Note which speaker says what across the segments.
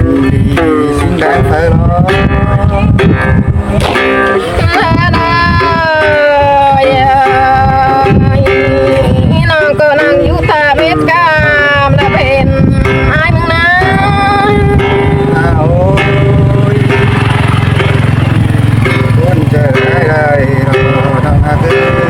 Speaker 1: xinh đẹp phải lo
Speaker 2: น้องก็นั่งอยู่ท่าเบ็ดกามและเป็นไอ้มึงนะ
Speaker 1: ôi cuốn trời ai đây rồi thằng hà tư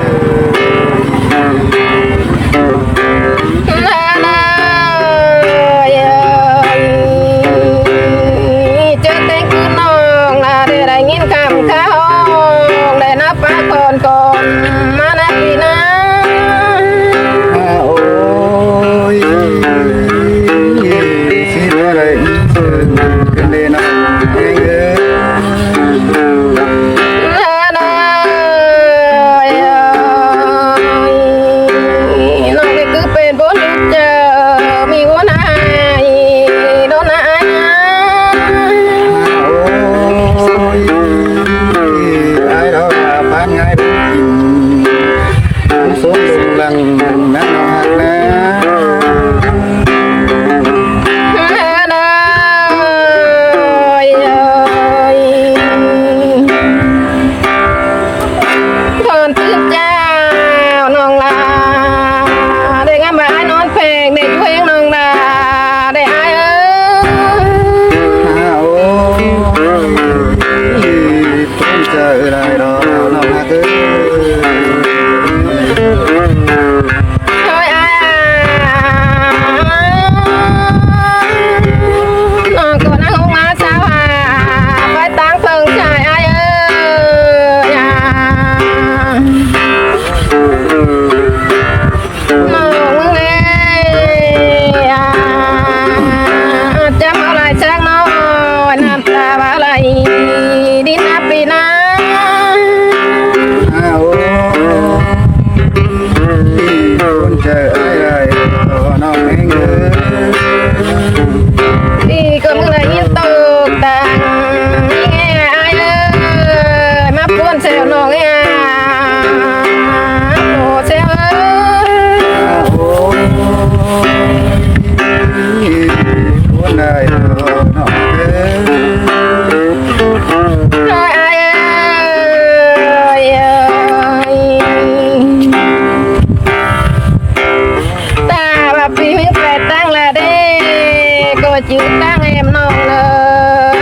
Speaker 2: chữ đang em non lời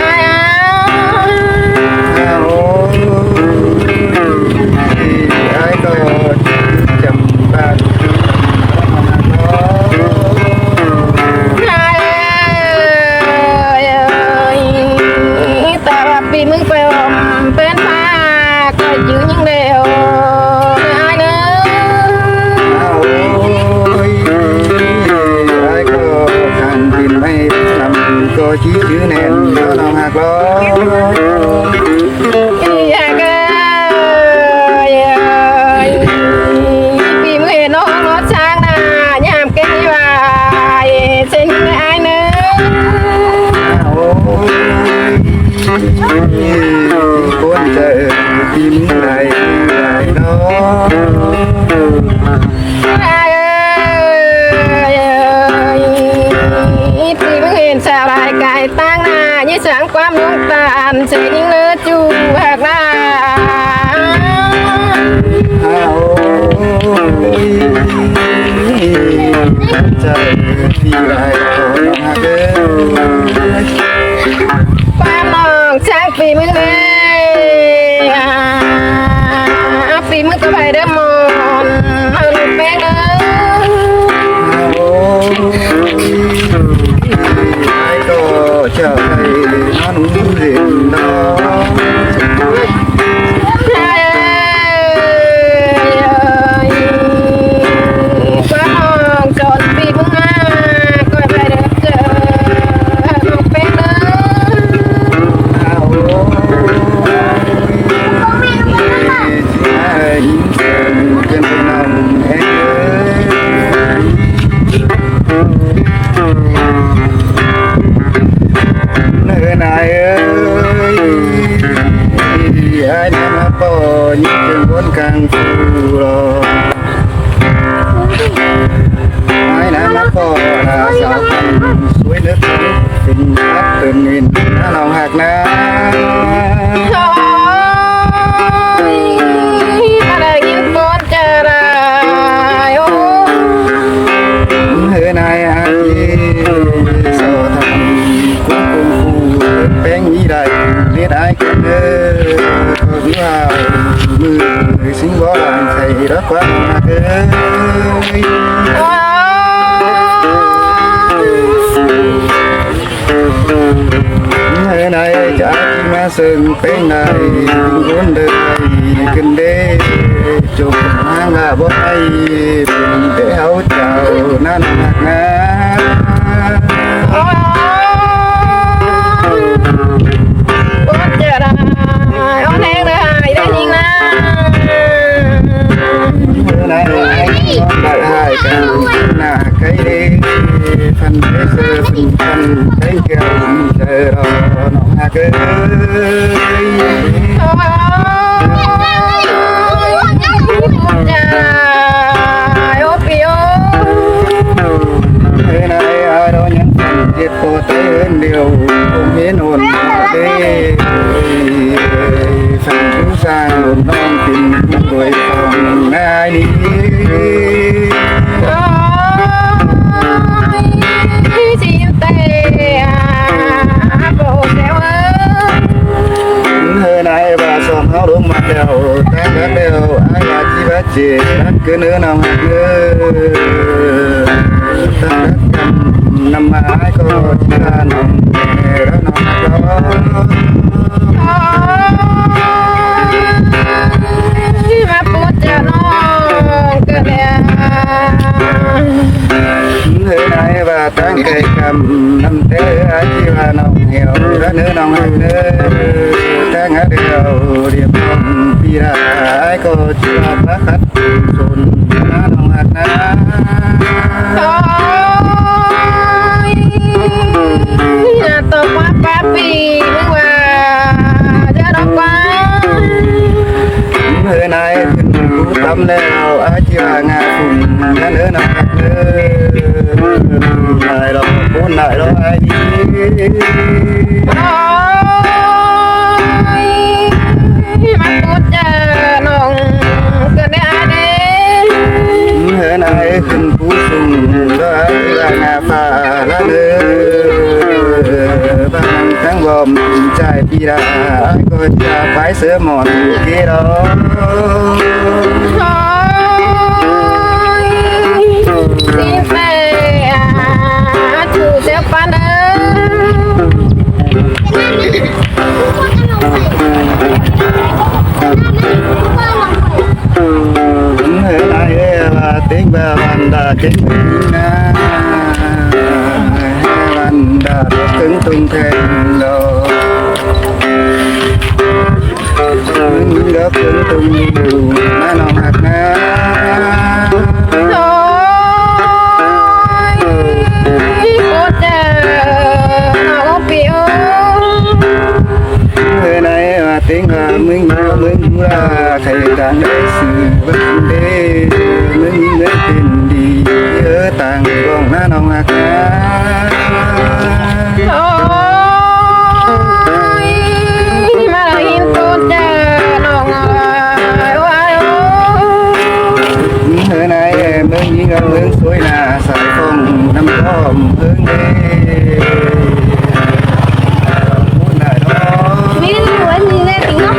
Speaker 1: ai có chậm bàn
Speaker 2: ta bà bị mừng phải ôm bên pha coi chữ những điều ai nữa
Speaker 1: ai có thằng tìm hay làm có chí chữ nền đó lòng hạt đó cuốn trời tìm lại lại đó
Speaker 2: tìm hiện sao lại cài tăng na như sáng qua muôn tàn sẽ những lứa chu hạt na
Speaker 1: trời tìm lại đó hạt
Speaker 2: sáng vìมึงเลยvìมึงก็ไปเดิมมอนเอาลูกแป้งเลย
Speaker 1: ai có chờ thầy nó đúng diện đó
Speaker 2: quá ngon tròn vìมึงcoiไปเดิมเจอลูกแป้งเลย
Speaker 1: nơi này ơi ai đã bỏ những trường vốn càng phù rồi ai đã bỏ là sao suối nước tình ตื่นวินน้องหักนะ
Speaker 2: โอ้ยมาได้ยินก่อนจะได้โอ้
Speaker 1: เฮ้นายอาจีโซทำกุ้งกุ้งคู่เป็นยี่ได้เรียดไอ้กันเด้อว่ามือสิงบ่ลานใส่รักว่าเอ้ย
Speaker 2: โอ้ย
Speaker 1: เฮ้นายจะที่มาซึ่งเป็นนายคนเดินกันเด้จบหางลาบ่ให้เป็นเด้เอาเจ้านั่นหักนะ
Speaker 2: โอ้ยก่อนจะได้โอ้แทงได้ได้ยิงนะ
Speaker 1: นายก็ได้กันหน้าใครดีพันเสือพันใช้เกี่ยวเจอรอน้องหักเอ้ย
Speaker 2: โอ้ยจะโอ้ปิโอ
Speaker 1: เฮ้ยนายอาโดนยังเจ็บปวดเต้นเดียวผมเห็นหุ่นเด้ฟังผู้สร้างหลุมน้องกินด้วยของนายนี้
Speaker 2: โอ้ยสิเตะโปรเซลเออ
Speaker 1: เฮ้ยนายว่าสองเขาลงมาเดียวแต่เดียวไอ้ยาจีบเจ็บรักเกินเนื้อน้องหักเอ้ยตั้งรักกันนำมาก็ที่น้องแล้วน้องหักเรา
Speaker 2: มาพูดจะน้องเกิดแล้ว
Speaker 1: เฮ้ยนายว่าตั้งใจคำนำเตอที่ว่าน้องเหี่ยวแล้วเนื้อน้องหักเนื้อตั้งหาเดียวเรียบร้อยปีไรก็ชอบพระคัดสนน้องหักนะ
Speaker 2: โอ้ยน่าตกว่าป้าปีนึกว่าจะรอกว่า
Speaker 1: เฮ้ยนายขึ้นรู้ตำแล้วอาชีวางาฝุ่นนั่นเนื้อน้องหักเนื้อนายเราพูดนายเราไอ้ดี
Speaker 2: โอ้ยมาพูดจะน้องเกิดได้เด้
Speaker 1: เฮ้ยนายขึ้นผู้สูงแล้วอาชีวางาฟ้าละเนื้อบางทั้งลมใจปีราก็จะไปเสือหมอนเกดอ
Speaker 2: โอ้ยสิเตะถูเสียปันเออ
Speaker 1: เฮ้ยนายว่าติ้งแบบวันดาเก่งนะวันดาถึงตุงแทงโลมึงก็ถึงตุงอยู่น้าน้องหักนะ
Speaker 2: โอ้ยโคตรเจอน้องปิโอ
Speaker 1: เฮ้ยนายว่าติ้งว่ามึงว่าใครกันได้สื่อบันเดมึงเนื้อเป็นดีเยอะต่างร้องน้าน้องหักนะ
Speaker 2: โอ้ยมาได้ยินโคตรเจอน้องว่าโอ้
Speaker 1: เฮ้ยนายมึงยิงเอาเรื่องสวยหน้าสายฟงน้ำก้อมเพิ่งเด้พูดได้เนาะ
Speaker 2: มีหนูมีแน่จริงเนาะ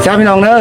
Speaker 1: chàoพี่น้องเด้อ